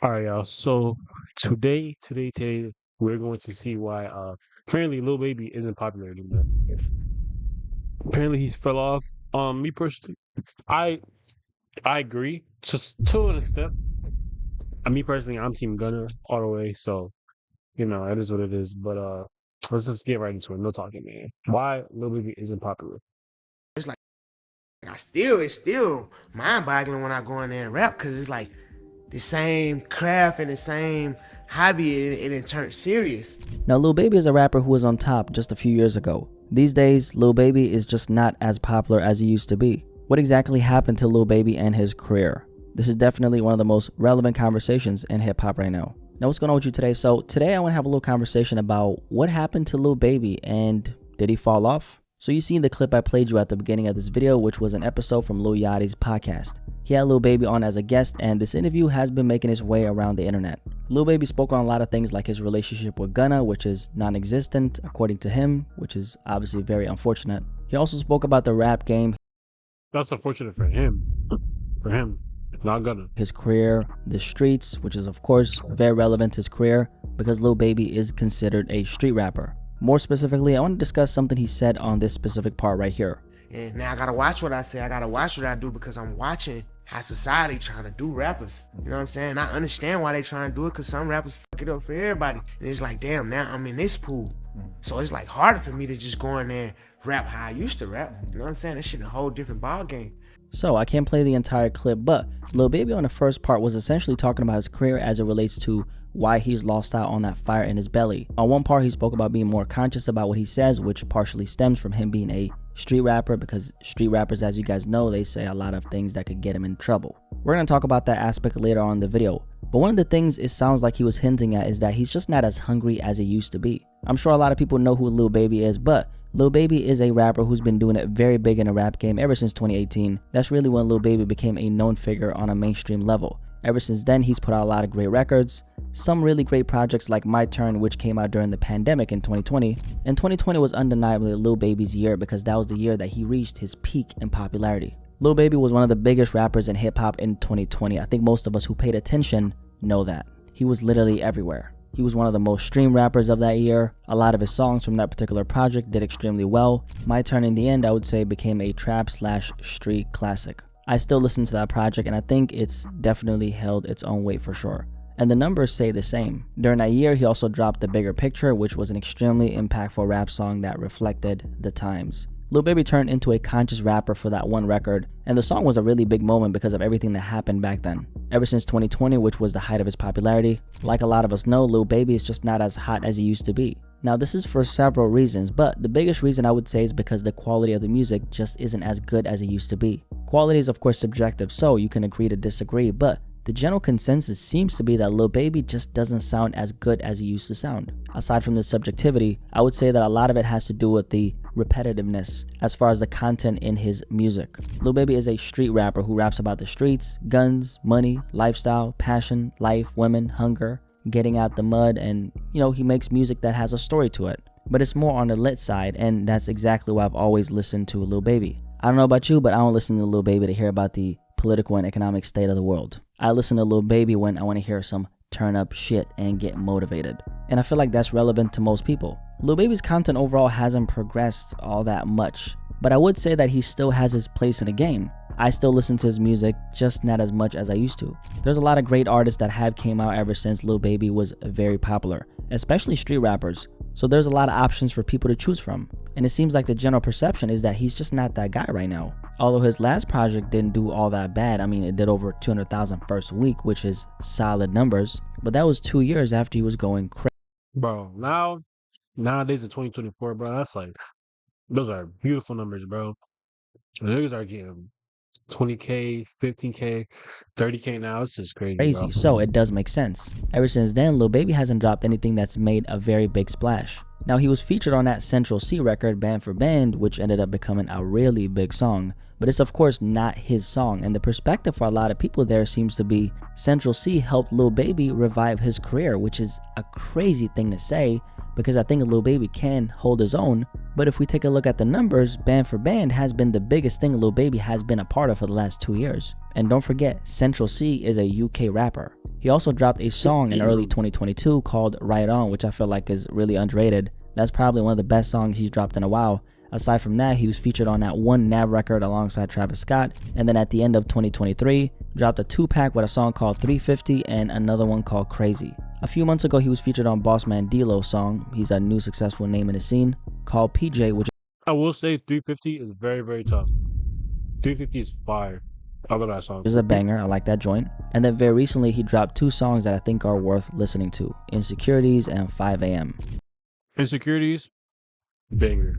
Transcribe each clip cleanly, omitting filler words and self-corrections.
All right, y'all. So today, we're going to see why apparently Lil Baby isn't popular anymore. Apparently he's fell off. Me personally, I I agree to an extent. Me personally, I'm Team Gunner all the way. So it is what it is. But let's just get right into it. No talking, man. Why Lil Baby isn't popular? It's like it's still mind-boggling when I go in there and rap because it's like the same craft and the same hobby and it turned serious. Now, Lil Baby is a rapper who was on top just a few years ago. These days, Lil Baby is just not as popular as he used to be. What exactly happened to Lil Baby and his career? This is definitely one of the most relevant conversations in hip-hop right now. Now, what's going on with you today? So today I want to have a little conversation about what happened to Lil Baby and did he fall off? So you seen the clip I played you at the beginning of this video, which was an episode from Lil Yachty's podcast. He had Lil Baby on as a guest, and this interview has been making its way around the internet. Lil Baby spoke on a lot of things like his relationship with Gunna, which is non-existent according to him, which is obviously very unfortunate. He also spoke about the rap game, That's unfortunate for him. For him, not Gunner. his career, the streets, which is of course very relevant to his career because Lil Baby is considered a street rapper. More specifically, I want to discuss something he said on this specific part right here. And now I gotta watch what I say. I gotta watch what I do because I'm watching how society trying to do rappers. You know what I'm saying? I understand why they trying to do it because some rappers fuck it up for everybody. And it's like, damn, now I'm in this pool. So it's like harder for me to just go in there and rap how I used to rap. You know what I'm saying? That shit a whole different ball game. So I can't play the entire clip, but Lil Baby on the first part was essentially talking about his career as it relates to why he's lost out on that fire in his belly. On one part, he spoke about being more conscious about what he says, which partially stems from him being a street rapper, because street rappers, as you guys know, they say a lot of things that could get him in trouble. We're going to talk about that aspect later on in the video. But one of the things it sounds like he was hinting at is that he's just not as hungry as he used to be. I'm sure a lot of people know who Lil Baby is, but Lil Baby is a rapper who's been doing it very big in the rap game ever since 2018. That's really when Lil Baby became a known figure on a mainstream level. Ever since then, he's put out a lot of great records, some really great projects like My Turn, which came out during the pandemic in 2020. And 2020 was undeniably Lil Baby's year because that was the year that he reached his peak in popularity. Lil Baby was one of the biggest rappers in hip-hop in 2020. I think most of us who paid attention know that. He was literally everywhere. He was one of the most streamed rappers of that year. A lot of his songs from that particular project did extremely well. My Turn in the end, I would say, became a trap/street classic. I still listen to that project and I think it's definitely held its own weight for sure. And the numbers say the same. During that year, he also dropped The Bigger Picture, which was an extremely impactful rap song that reflected the times. Lil Baby turned into a conscious rapper for that one record, and the song was a really big moment because of everything that happened back then. Ever since 2020, which was the height of his popularity, like a lot of us know, Lil Baby is just not as hot as he used to be. Now this is for several reasons, but the biggest reason I would say is because the quality of the music just isn't as good as it used to be. Quality is of course subjective, so you can agree to disagree, but the general consensus seems to be that Lil Baby just doesn't sound as good as he used to sound. Aside from the subjectivity, I would say that a lot of it has to do with the repetitiveness as far as the content in his music. Lil Baby is a street rapper who raps about the streets, guns, money, lifestyle, passion, life, women, hunger, getting out the mud, and he makes music that has a story to it. But it's more on the lit side, and that's exactly why I've always listened to Lil Baby. I don't know about you, but I don't listen to Lil Baby to hear about the political and economic state of the world. I listen to Lil Baby when I want to hear some turn up shit and get motivated. And I feel like that's relevant to most people. Lil Baby's content overall hasn't progressed all that much, but I would say that he still has his place in the game. I still listen to his music, just not as much as I used to. There's a lot of great artists that have came out ever since Lil Baby was very popular, especially street rappers. So there's a lot of options for people to choose from. And it seems like the general perception is that he's just not that guy right now. Although his last project didn't do all that bad. I mean, it did over 200,000 first week, which is solid numbers. But that was 2 years after he was going crazy. Bro, nowadays in 2024, bro, those are beautiful numbers, bro. The niggas are getting 20K, 15K, 30K now. It's just crazy, bro. So it does make sense. Ever since then, Lil Baby hasn't dropped anything that's made a very big splash. Now, he was featured on that Central C record, Band for Band, which ended up becoming a really big song. But it's of course not his song, and the perspective for a lot of people there seems to be Central C helped Lil Baby revive his career, which is a crazy thing to say because I think Lil Baby can hold his own. But if we take a look at the numbers, Band for Band has been the biggest thing Lil Baby has been a part of for the last 2 years. And don't forget, Central C is a UK rapper. He also dropped a song in early 2022 called Right On, which I feel like is really underrated. That's probably one of the best songs he's dropped in a while. Aside from that, he was featured on that one Nav record alongside Travis Scott, and then at the end of 2023, dropped a 2-pack with a song called 350 and another one called Crazy. A few months ago, he was featured on Bossman D-Lo's song, he's a new successful name in the scene, called PJ, which I will say 350 is very, very tough. 350 is fire. I love that song. is a banger, I like that joint. And then very recently, he dropped 2 songs that I think are worth listening to, Insecurities and 5 a.m. Insecurities, banger.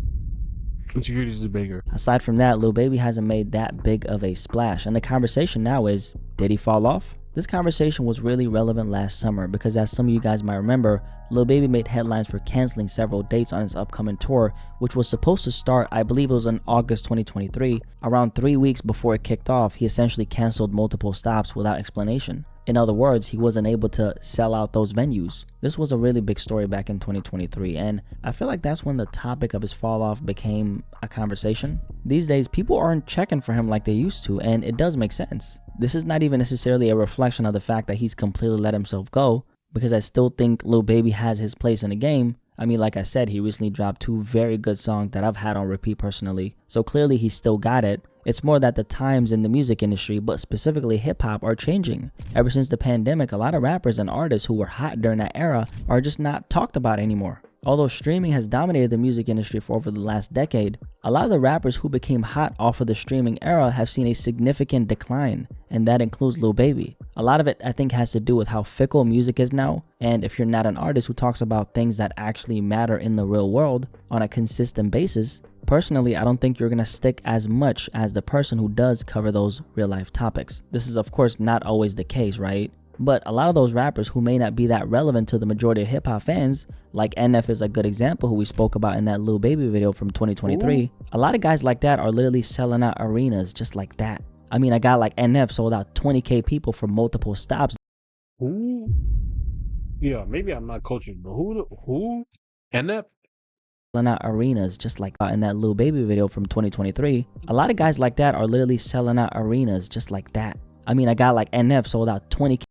Insecurities is a banger. Aside from that, Lil Baby hasn't made that big of a splash, and the conversation now is, did he fall off? This conversation was really relevant last summer because, as some of you guys might remember, Lil Baby made headlines for canceling several dates on his upcoming tour, which was supposed to start, I believe it was in August 2023. Around 3 weeks before it kicked off, he essentially canceled multiple stops without explanation. In other words, he wasn't able to sell out those venues. This was a really big story back in 2023, and I feel like that's when the topic of his fall off became a conversation. These days, people aren't checking for him like they used to, and it does make sense. This is not even necessarily a reflection of the fact that he's completely let himself go, because I still think Lil Baby has his place in the game. I mean, like I said, he recently dropped 2 very good songs that I've had on repeat personally, so clearly he still got it. It's more that the times in the music industry, but specifically hip-hop, are changing. Ever since the pandemic, a lot of rappers and artists who were hot during that era are just not talked about anymore. Although streaming has dominated the music industry for over the last decade, a lot of the rappers who became hot off of the streaming era have seen a significant decline, and that includes Lil Baby. A lot of it, I think, has to do with how fickle music is now, and if you're not an artist who talks about things that actually matter in the real world on a consistent basis, personally, I don't think you're gonna stick as much as the person who does cover those real life topics. This is of course not always the case, right? But a lot of those rappers who may not be that relevant to the majority of hip hop fans, like NF is a good example who we spoke about in that Lil Baby video from 2023. Ooh. A lot of guys like that are literally selling out arenas just like that. I mean, a guy like NF sold out 20K people from multiple stops. Who? Yeah, maybe I'm not coaching, but who? NF? Selling out arenas just like in that Lil Baby video from 2023. A lot of guys like that are literally selling out arenas just like that. I mean, a guy like NF sold out 20K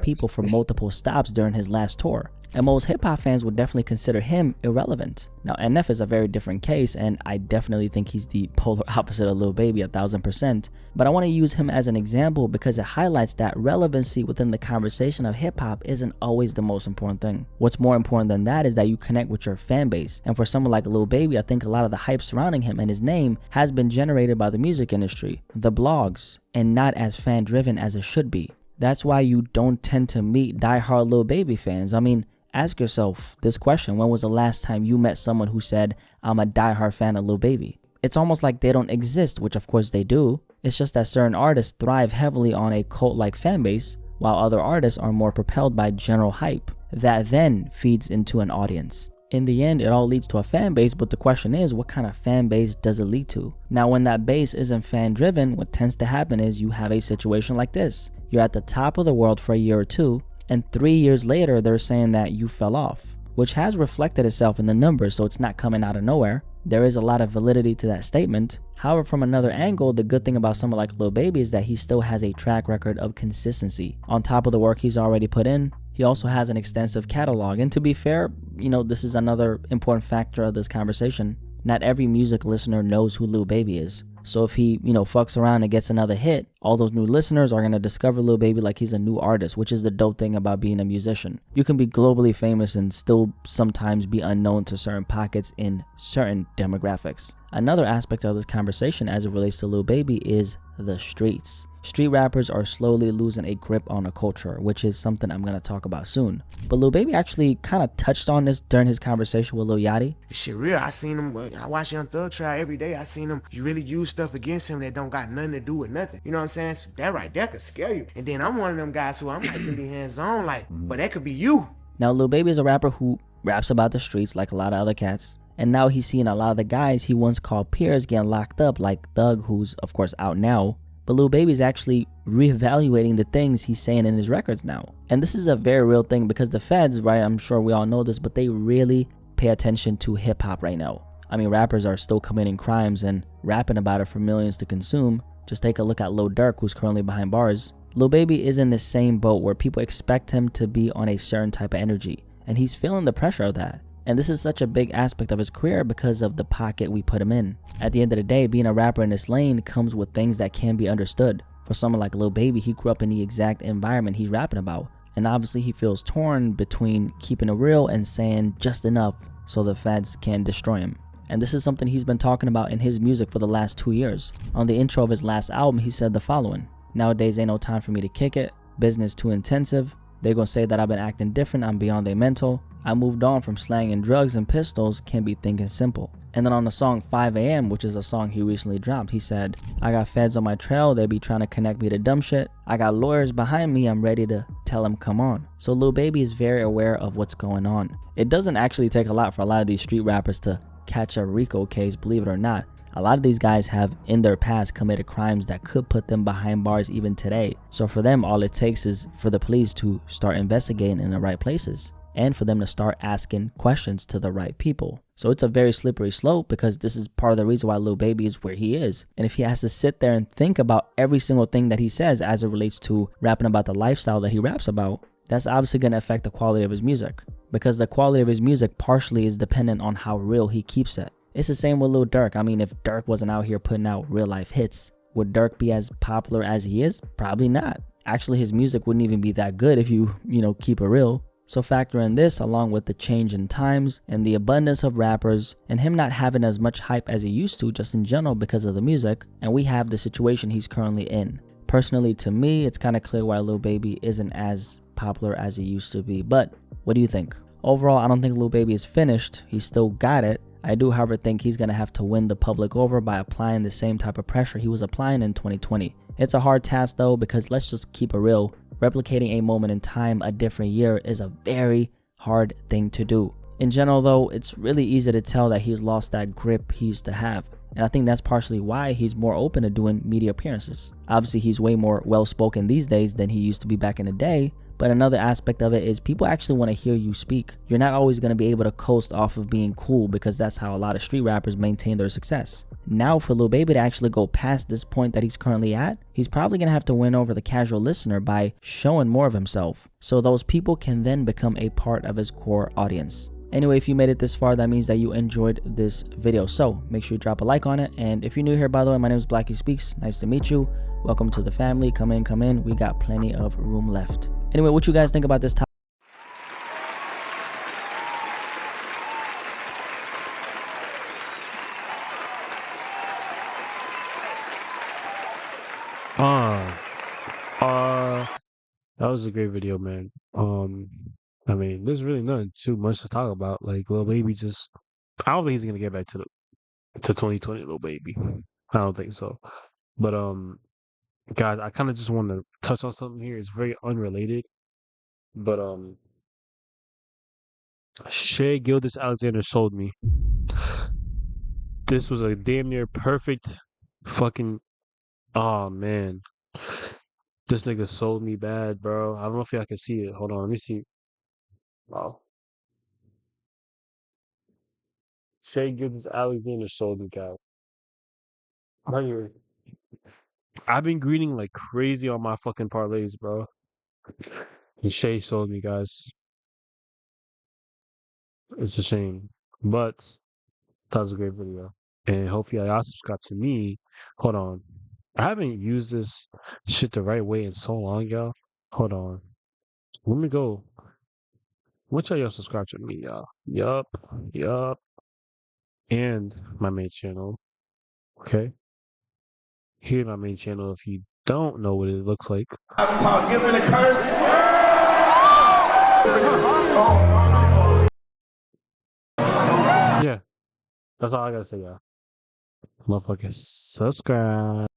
people from multiple stops during his last tour. And most hip-hop fans would definitely consider him irrelevant. Now, NF is a very different case, and I definitely think he's the polar opposite of Lil Baby 1000%. But I want to use him as an example because it highlights that relevancy within the conversation of hip-hop isn't always the most important thing. What's more important than that is that you connect with your fan base. And for someone like Lil Baby, I think a lot of the hype surrounding him and his name has been generated by the music industry, the blogs, and not as fan-driven as it should be. That's why you don't tend to meet die-hard Lil Baby fans. I mean, ask yourself this question: when was the last time you met someone who said, I'm a die-hard fan of Lil Baby? It's almost like they don't exist, which of course they do. It's just that certain artists thrive heavily on a cult-like fan base, while other artists are more propelled by general hype that then feeds into an audience. In the end, it all leads to a fan base, but the question is, what kind of fan base does it lead to? Now, when that base isn't fan-driven, what tends to happen is you have a situation like this. You're at the top of the world for a year or two, and 3 years later, they're saying that you fell off, which has reflected itself in the numbers, so it's not coming out of nowhere. There is a lot of validity to that statement. However, from another angle, the good thing about someone like Lil Baby is that he still has a track record of consistency. On top of the work he's already put in, he also has an extensive catalog. And to be fair, this is another important factor of this conversation. Not every music listener knows who Lil Baby is. So if he, fucks around and gets another hit, all those new listeners are going to discover Lil Baby like he's a new artist, which is the dope thing about being a musician. You can be globally famous and still sometimes be unknown to certain pockets in certain demographics. Another aspect of this conversation as it relates to Lil Baby is the streets. Street rappers are slowly losing a grip on the culture, which is something I'm going to talk about soon. But Lil Baby actually kind of touched on this during his conversation with Lil Yachty. This shit real. I seen him, I watch Young Thug try every day. I seen him, you really use stuff against him that don't got nothing to do with nothing. You know what I'm saying? So that right there could scare you. And then I'm one of them guys who I'm like to be hands-on, but that could be you. Now, Lil Baby is a rapper who raps about the streets like a lot of other cats. And now he's seeing a lot of the guys he once called peers getting locked up, like Thug, who's of course out now. But Lil Baby's actually reevaluating the things he's saying in his records now. And this is a very real thing because the feds, right, I'm sure we all know this, but they really pay attention to hip hop right now. I mean, rappers are still committing crimes and rapping about it for millions to consume. Just take a look at Lil Durk, who's currently behind bars. Lil Baby is in the same boat where people expect him to be on a certain type of energy, and he's feeling the pressure of that. And this is such a big aspect of his career because of the pocket we put him in. At the end of the day, being a rapper in this lane comes with things that can be understood. For someone like Lil Baby, he grew up in the exact environment he's rapping about. And obviously he feels torn between keeping it real and saying just enough so the feds can destroy him. And this is something he's been talking about in his music for the last 2 years. On the intro of his last album, he said the following: "Nowadays ain't no time for me to kick it. Business too intensive. They gonna say that I've been acting different, I'm beyond their mental. I moved on from slang and drugs and pistols, can't be thinking simple." And then on the song 5 AM, which is a song he recently dropped, he said, "I got feds on my trail, they be trying to connect me to dumb shit. I got lawyers behind me, I'm ready to tell them come on." So Lil Baby is very aware of what's going on. It doesn't actually take a lot for a lot of these street rappers to catch a RICO case, believe it or not. A lot of these guys have in their past committed crimes that could put them behind bars even today. So for them, all it takes is for the police to start investigating in the right places and for them to start asking questions to the right people. So it's a very slippery slope because this is part of the reason why Lil Baby is where he is. And if he has to sit there and think about every single thing that he says as it relates to rapping about the lifestyle that he raps about, that's obviously going to affect the quality of his music, because the quality of his music partially is dependent on how real he keeps it. It's the same with Lil Durk. I mean, if Durk wasn't out here putting out real life hits, would Durk be as popular as he is? Probably not. Actually, his music wouldn't even be that good if you keep it real. So factor in this along with the change in times and the abundance of rappers and him not having as much hype as he used to just in general because of the music, and we have the situation he's currently in. Personally, to me, it's kind of clear why Lil Baby isn't as popular as he used to be. But what do you think? Overall, I don't think Lil Baby is finished. He's still got it. I do, however, think he's going to have to win the public over by applying the same type of pressure he was applying in 2020. It's a hard task though, because let's just keep it real. Replicating a moment in time a different year is a very hard thing to do. In general though, it's really easy to tell that he's lost that grip he used to have. And I think that's partially why he's more open to doing media appearances. Obviously, he's way more well-spoken these days than he used to be back in the day. But another aspect of it is people actually want to hear you speak. You're not always going to be able to coast off of being cool, because that's how a lot of street rappers maintain their success. Now for Lil Baby to actually go past this point that he's currently at, he's probably going to have to win over the casual listener by showing more of himself, so those people can then become a part of his core audience. Anyway, if you made it this far, that means that you enjoyed this video. So make sure you drop a like on it. And if you're new here, by the way, my name is Blackie Speaks. Nice to meet you. Welcome to the family. Come in, come in. We got plenty of room left. Anyway, what you guys think about this topic? That was a great video, man. I mean, there's really nothing too much to talk about. Like, Lil Baby just, I don't think he's gonna get back to 2020, Lil Baby. I don't think so. But guys, I kind of just want to touch on something here. It's very unrelated, but Shea Gildas Alexander sold me. This was a damn near perfect fucking. Oh man, this nigga sold me bad, bro. I don't know if y'all can see it. Hold on, let me see. Wow. Shea Gildas Alexander sold me, guys. Right here. I've been greeting like crazy on my fucking parlays, bro. And Shay sold me, guys. It's a shame, but that was a great video. And hopefully y'all subscribe to me. Hold on. I haven't used this shit the right way in so long, y'all. Hold on. Let me go. Which y'all subscribe to me, y'all? Yup. And my main channel. Okay. Here's my main channel if you don't know what it looks like. I'm called giving a curse. Yeah. That's all I gotta say, y'all. Motherfuckers, subscribe.